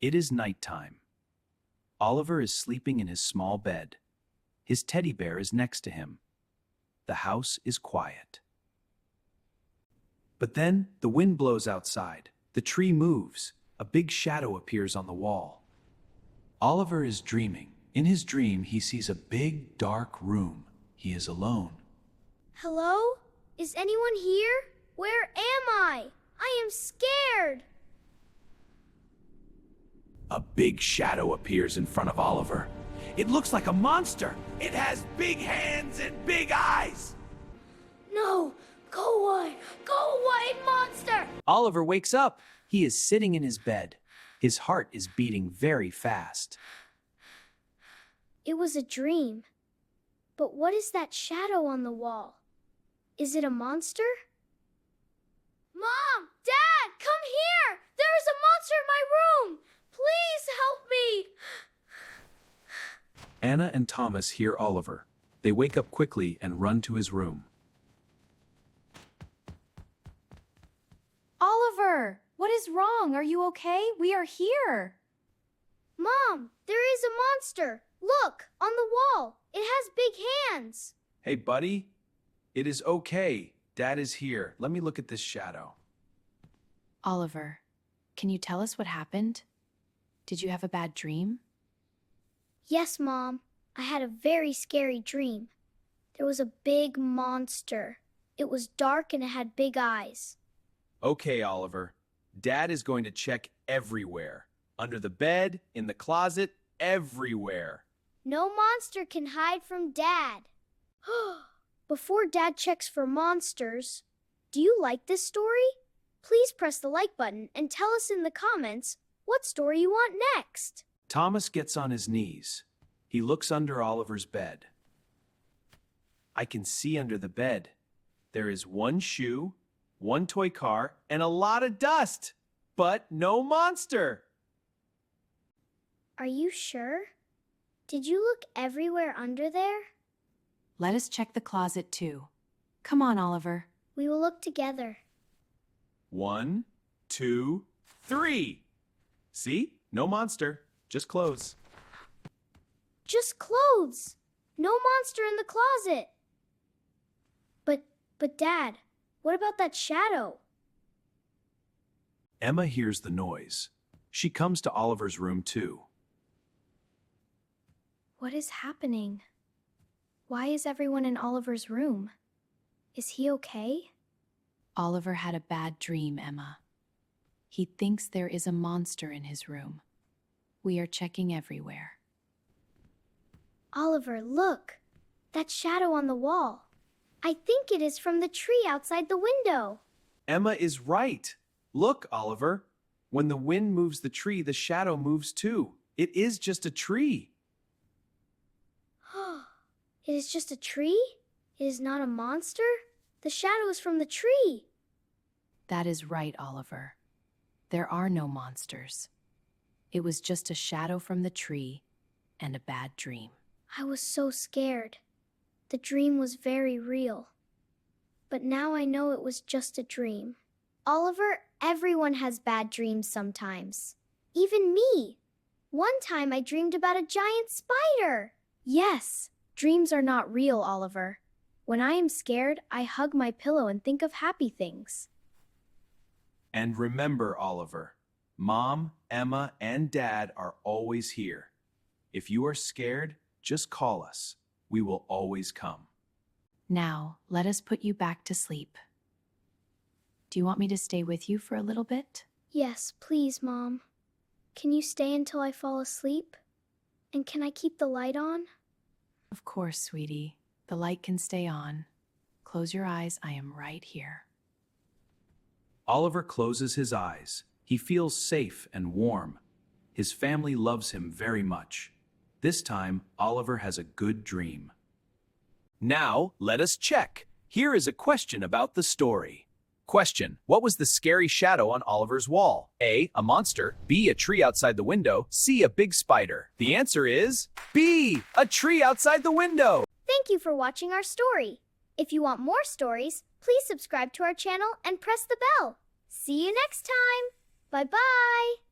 It is nighttime. Oliver is sleeping in his small bed. His teddy bear is next to him. The house is quiet. But then the wind blows outside. The tree moves. A big shadow appears on the wall. Oliver is dreaming. In his dream, he sees a big, dark room. He is alone. Hello? Is anyone here? Where am I? I am scared. A big shadow appears in front of Oliver. It looks like a monster. It has big hands and big eyes. No! Go away! Go away, monster! Oliver wakes up. He is sitting in his bed. His heart is beating very fast. It was a dream. But what is that shadow on the wall? Is it a monster? Mom! Dad! Come here! There is a monster in my room! Please help me! Anna and Thomas hear Oliver. They wake up quickly and run to his room. Oliver, what is wrong? Are you okay? We are here. Mom, there is a monster. Look, on the wall. It has big hands. Hey, buddy. It is okay. Dad is here. Let me look at this shadow. Oliver, can you tell us what happened? Did you have a bad dream? Yes, Mom. I had a very scary dream. There was a big monster. It was dark and it had big eyes. Okay, Oliver. Dad is going to check everywhere. Under the bed, in the closet, everywhere. No monster can hide from Dad. Before Dad checks for monsters, do you like this story? Please press the like button and tell us in the comments what story you want next. Thomas gets on his knees. He looks under Oliver's bed. I can see under the bed. There is one shoe, one toy car, and a lot of dust, but no monster. Are you sure? Did you look everywhere under there? Let us check the closet too. Come on, Oliver. We will look together. 1, 2, 3. See? No monster. Just clothes. Just clothes. No monster in the closet. But Dad, what about that shadow? Emma hears the noise. She comes to Oliver's room too. What is happening? Why is everyone in Oliver's room? Is he okay? Oliver had a bad dream, Emma. He thinks there is a monster in his room. We are checking everywhere. Oliver, look. That shadow on the wall. I think it is from the tree outside the window. Emma is right. Look, Oliver. When the wind moves the tree, the shadow moves too. It is just a tree. It is just a tree? It is not a monster? The shadow is from the tree. That is right, Oliver. There are no monsters. It was just a shadow from the tree and a bad dream. I was so scared. The dream was very real. But now I know it was just a dream. Oliver, everyone has bad dreams sometimes. Even me. One time I dreamed about a giant spider. Yes, dreams are not real, Oliver. When I am scared, I hug my pillow and think of happy things. And remember, Oliver, Mom, Emma, and Dad are always here. If you are scared, just call us. We will always come. Now, let us put you back to sleep. Do you want me to stay with you for a little bit? Yes, please, Mom. Can you stay until I fall asleep? And can I keep the light on? Of course, sweetie. The light can stay on. Close your eyes. I am right here. Oliver closes his eyes. He feels safe and warm. His family loves him very much. This time, Oliver has a good dream. Now, let us check. Here is a question about the story. Question: what was the scary shadow on Oliver's wall? A monster. B, a tree outside the window. C, a big spider. The answer is B, a tree outside the window. Thank you for watching our story. If you want more stories, please subscribe to our channel and press the bell. See you next time. Bye-bye.